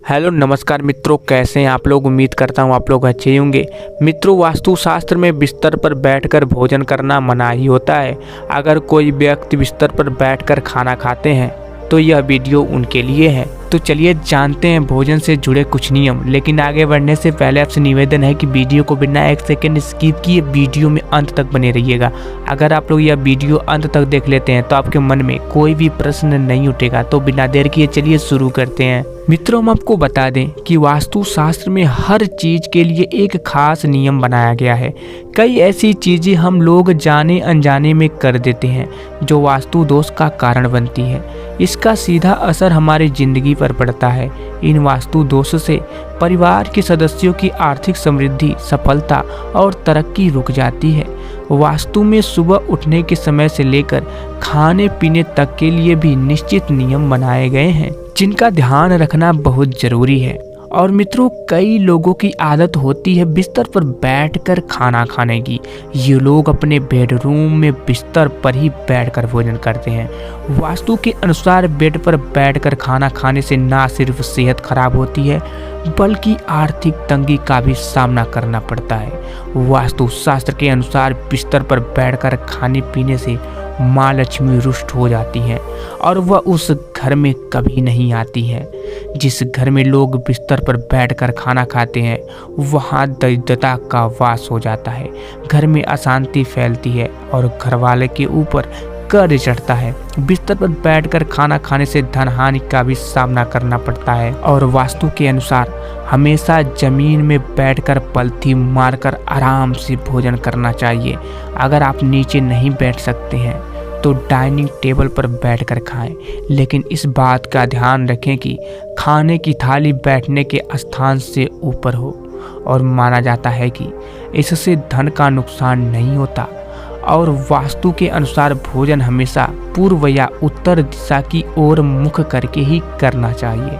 Hello नमस्कार मित्रों, कैसे हैं आप लोग। उम्मीद करता हूँ आप लोग अच्छे ही होंगे। मित्रों, वास्तुशास्त्र में बिस्तर पर बैठकर भोजन करना मनाही होता है। अगर कोई व्यक्ति बिस्तर पर बैठकर खाना खाते हैं तो यह वीडियो उनके लिए है। तो चलिए जानते हैं भोजन से जुड़े कुछ नियम। लेकिन आगे बढ़ने से पहले आपसे निवेदन है कि वीडियो को बिना एक सेकंड स्किप किए वीडियो में अंत तक बने रहिएगा। अगर आप लोग यह वीडियो अंत तक देख लेते हैं तो आपके मन में कोई भी प्रश्न नहीं उठेगा। तो बिना देर किए चलिए शुरू करते हैं। मित्रों, हम आपको बता दें कि वास्तुशास्त्र में हर चीज के लिए एक खास नियम बनाया गया है। कई ऐसी चीजें हम लोग जाने अनजाने में कर देते हैं जो वास्तु दोष का कारण बनती है। इसका सीधा असर हमारी जिंदगी पर पड़ता है। इन वास्तु दोष से परिवार के सदस्यों की आर्थिक समृद्धि, सफलता और तरक्की रुक जाती है। वास्तु में सुबह उठने के समय से लेकर खाने पीने तक के लिए भी निश्चित नियम बनाए गए हैं जिनका ध्यान रखना बहुत जरूरी है। और मित्रों, कई लोगों की आदत होती है बिस्तर पर बैठकर खाना खाने की। ये लोग अपने बेडरूम में बिस्तर पर ही बैठकर भोजन करते हैं। वास्तु के अनुसार बेड पर बैठकर खाना खाने से ना सिर्फ सेहत खराब होती है बल्कि आर्थिक तंगी का भी सामना करना पड़ता है। वास्तु शास्त्र के अनुसार बिस्तर पर बैठकर खाने पीने से माँ लक्ष्मी रुष्ट हो जाती हैं और वह उस घर में कभी नहीं आती है। जिस घर में लोग बिस्तर पर बैठकर खाना खाते हैं वहाँ दरिद्रता का वास हो जाता है। घर में अशांति फैलती है और घर वाले के ऊपर कर्ज चढ़ता है। बिस्तर पर बैठकर खाना खाने से धन हानि का भी सामना करना पड़ता है। और वास्तु के अनुसार हमेशा जमीन में बैठकर पलथी मारकर आराम से भोजन करना चाहिए। अगर आप नीचे नहीं बैठ सकते हैं तो डाइनिंग टेबल पर बैठकर खाएं। लेकिन इस बात का ध्यान रखें कि खाने की थाली बैठने के स्थान से ऊपर हो। और माना जाता है कि इससे धन का नुकसान नहीं होता। और वास्तु के अनुसार भोजन हमेशा पूर्व या उत्तर दिशा की ओर मुख करके ही करना चाहिए।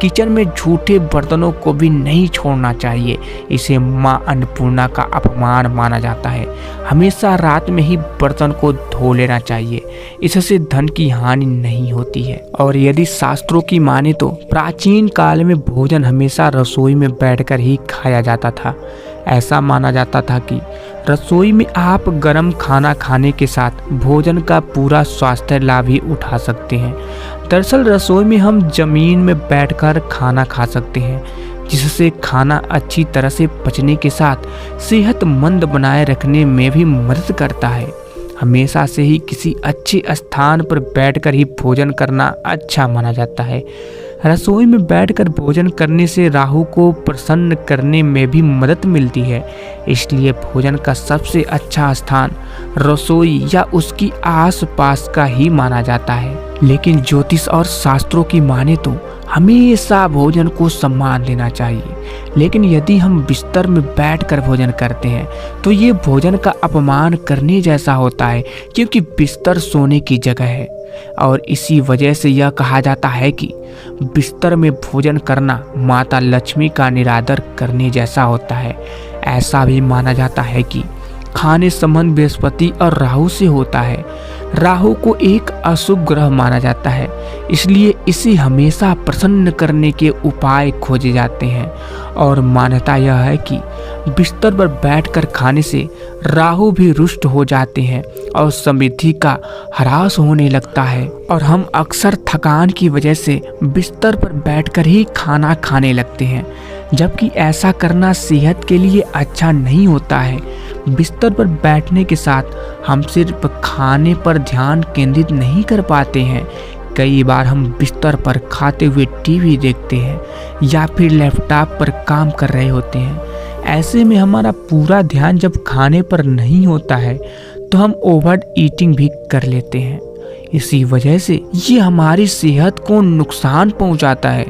किचन में झूठे बर्तनों को भी नहीं छोड़ना चाहिए। इसे माँ अन्नपूर्णा का अपमान माना जाता है। हमेशा रात में ही बर्तन को धो लेना चाहिए। इससे धन की हानि नहीं होती है। और यदि शास्त्रों की माने तो प्राचीन काल में भोजन हमेशा रसोई में बैठकर ही खाया जाता था। ऐसा माना जाता था कि रसोई में आप गर्म खाना खाने के साथ भोजन का पूरा स्वास्थ्य लाभ ही उठा सकते हैं। दरअसल रसोई में हम जमीन में बैठकर खाना खा सकते हैं जिससे खाना अच्छी तरह से पचने के साथ सेहतमंद बनाए रखने में भी मदद करता है। हमेशा से ही किसी अच्छे स्थान पर बैठकर ही भोजन करना अच्छा माना जाता है। रसोई में बैठकर भोजन करने से राहु को प्रसन्न करने में भी मदद मिलती है। इसलिए भोजन का सबसे अच्छा स्थान रसोई या उसकी आसपास का ही माना जाता है। लेकिन ज्योतिष और शास्त्रों की माने तो हमेशा भोजन को सम्मान देना चाहिए। लेकिन यदि हम बिस्तर में बैठकर भोजन करते हैं तो ये भोजन का अपमान करने जैसा होता है, क्योंकि बिस्तर सोने की जगह है। और इसी वजह से यह कहा जाता है कि बिस्तर में भोजन करना माता लक्ष्मी का निरादर करने जैसा होता है। ऐसा भी माना जाता है कि खाने संबंध बृहस्पति और राहु से होता है। राहु को एक अशुभ ग्रह माना जाता है, इसलिए इसे हमेशा प्रसन्न करने के उपाय खोजे जाते हैं। और मान्यता यह है कि बिस्तर पर बैठकर खाने से राहु भी रुष्ट हो जाते हैं और समृद्धि का ह्रास होने लगता है। और हम अक्सर थकान की वजह से बिस्तर पर बैठकर ही खाना खाने लगते हैं, जबकि ऐसा करना सेहत के लिए अच्छा नहीं होता है। बिस्तर पर बैठने के साथ हम सिर्फ खाने पर ध्यान केंद्रित नहीं कर पाते हैं। कई बार हम बिस्तर पर खाते हुए टीवी देखते हैं या फिर लैपटॉप पर काम कर रहे होते हैं। ऐसे में हमारा पूरा ध्यान जब खाने पर नहीं होता है तो हम ओवर ईटिंग भी कर लेते हैं। इसी वजह से ये हमारी सेहत को नुकसान पहुंचाता है।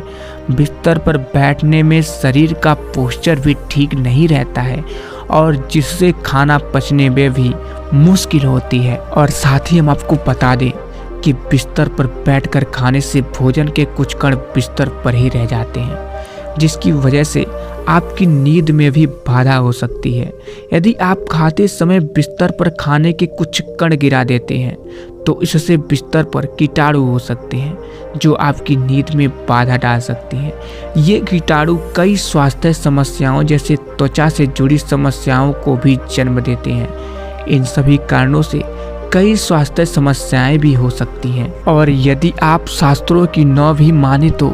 बिस्तर पर बैठने में शरीर का पोस्चर भी ठीक नहीं रहता है और जिससे खाना पचने में भी मुश्किल होती है। और साथ ही हम आपको बता दें कि बिस्तर पर बैठकर खाने से भोजन के कुछ कण बिस्तर पर ही रह जाते हैं, जिसकी वजह से आपकी नींद में भी बाधा हो सकती है। यदि आप खाते समय बिस्तर पर खाने के कुछ कण गिरा देते हैं तो इससे बिस्तर पर कीटाणु हो सकते हैं जो आपकी नींद में बाधा डाल सकती हैं। ये कीटाणु कई स्वास्थ्य समस्याओं जैसे त्वचा से जुड़ी समस्याओं को भी जन्म देते हैं। इन सभी कारणों से कई स्वास्थ्य समस्याएं भी हो सकती हैं। और यदि आप शास्त्रों की न भी माने तो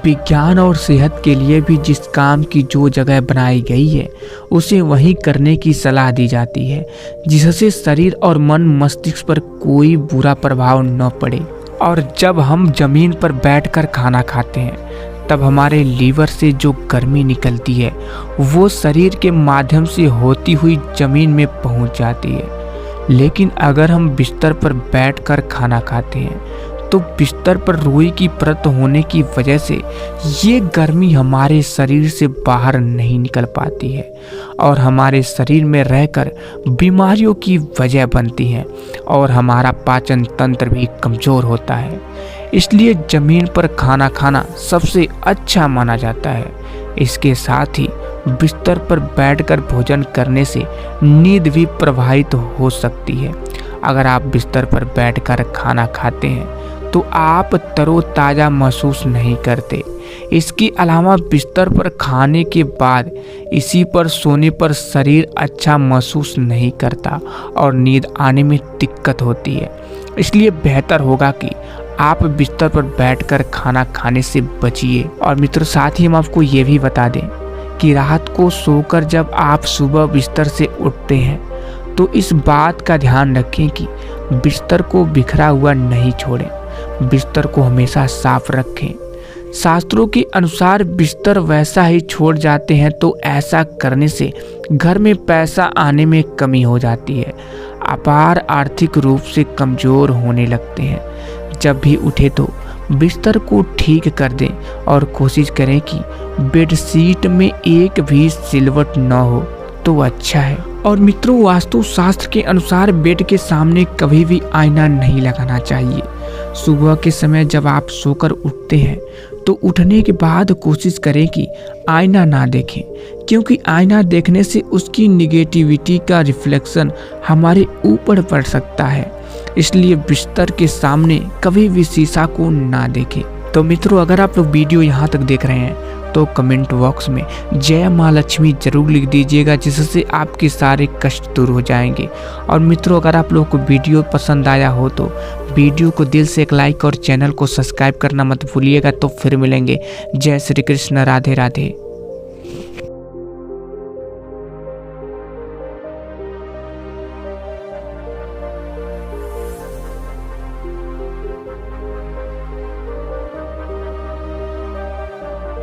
विज्ञान और सेहत के लिए भी जिस काम की जो जगह बनाई गई है उसे वहीं करने की सलाह दी जाती है, जिससे शरीर और मन मस्तिष्क पर कोई बुरा प्रभाव न पड़े। और जब हम जमीन पर बैठकर खाना खाते हैं तब हमारे लीवर से जो गर्मी निकलती है वो शरीर के माध्यम से होती हुई जमीन में पहुंच जाती है। लेकिन अगर हम बिस्तर पर बैठकर खाना खाते हैं तो बिस्तर पर रुई की परत होने की वजह से ये गर्मी हमारे शरीर से बाहर नहीं निकल पाती है और हमारे शरीर में रहकर बीमारियों की वजह बनती है और हमारा पाचन तंत्र भी कमज़ोर होता है। इसलिए ज़मीन पर खाना खाना सबसे अच्छा माना जाता है। इसके साथ ही बिस्तर पर बैठकर भोजन करने से नींद भी प्रभावित हो सकती है। अगर आप बिस्तर पर बैठकर खाना खाते हैं तो आप तरोताज़ा महसूस नहीं करते। इसके अलावा बिस्तर पर खाने के बाद इसी पर सोने पर शरीर अच्छा महसूस नहीं करता और नींद आने में दिक्कत होती है। इसलिए बेहतर होगा कि आप बिस्तर पर बैठकर खाना खाने से बचिए। और मित्रों, साथ ही हम आपको ये भी बता दें कि रात को सोकर जब आप सुबह बिस्तर से उठते हैं तो इस बात का ध्यान रखें कि बिस्तर को बिखरा हुआ नहीं छोड़ें। बिस्तर को हमेशा साफ रखें। शास्त्रों के अनुसार बिस्तर वैसा ही छोड़ जाते हैं तो ऐसा करने से घर में पैसा आने में कमी हो जाती है, अपार आर्थिक रूप से कमज़ोर होने लगते हैं। जब भी उठे तो बिस्तर को ठीक कर दें और कोशिश करें कि बेडशीट में एक भी सिलवट न हो तो अच्छा है। और मित्रों, वास्तु शास्त्र के अनुसार बेड के सामने कभी भी आईना नहीं लगाना चाहिए। सुबह के समय जब आप सोकर उठते हैं तो उठने के बाद कोशिश करें कि आईना ना देखें, क्योंकि आईना देखने से उसकी निगेटिविटी का रिफ्लेक्शन हमारे ऊपर पड़ सकता है। इसलिए बिस्तर के सामने कभी भी शीशा को ना देखें। तो मित्रों, अगर आप लोग वीडियो यहाँ तक देख रहे हैं तो कमेंट बॉक्स में जय माँ लक्ष्मी जरूर लिख दीजिएगा, जिससे आपके सारे कष्ट दूर हो जाएंगे। और मित्रों, अगर आप लोगों को वीडियो पसंद आया हो तो वीडियो को दिल से एक लाइक और चैनल को सब्सक्राइब करना मत भूलिएगा। तो फिर मिलेंगे। जय श्री कृष्ण, राधे राधे।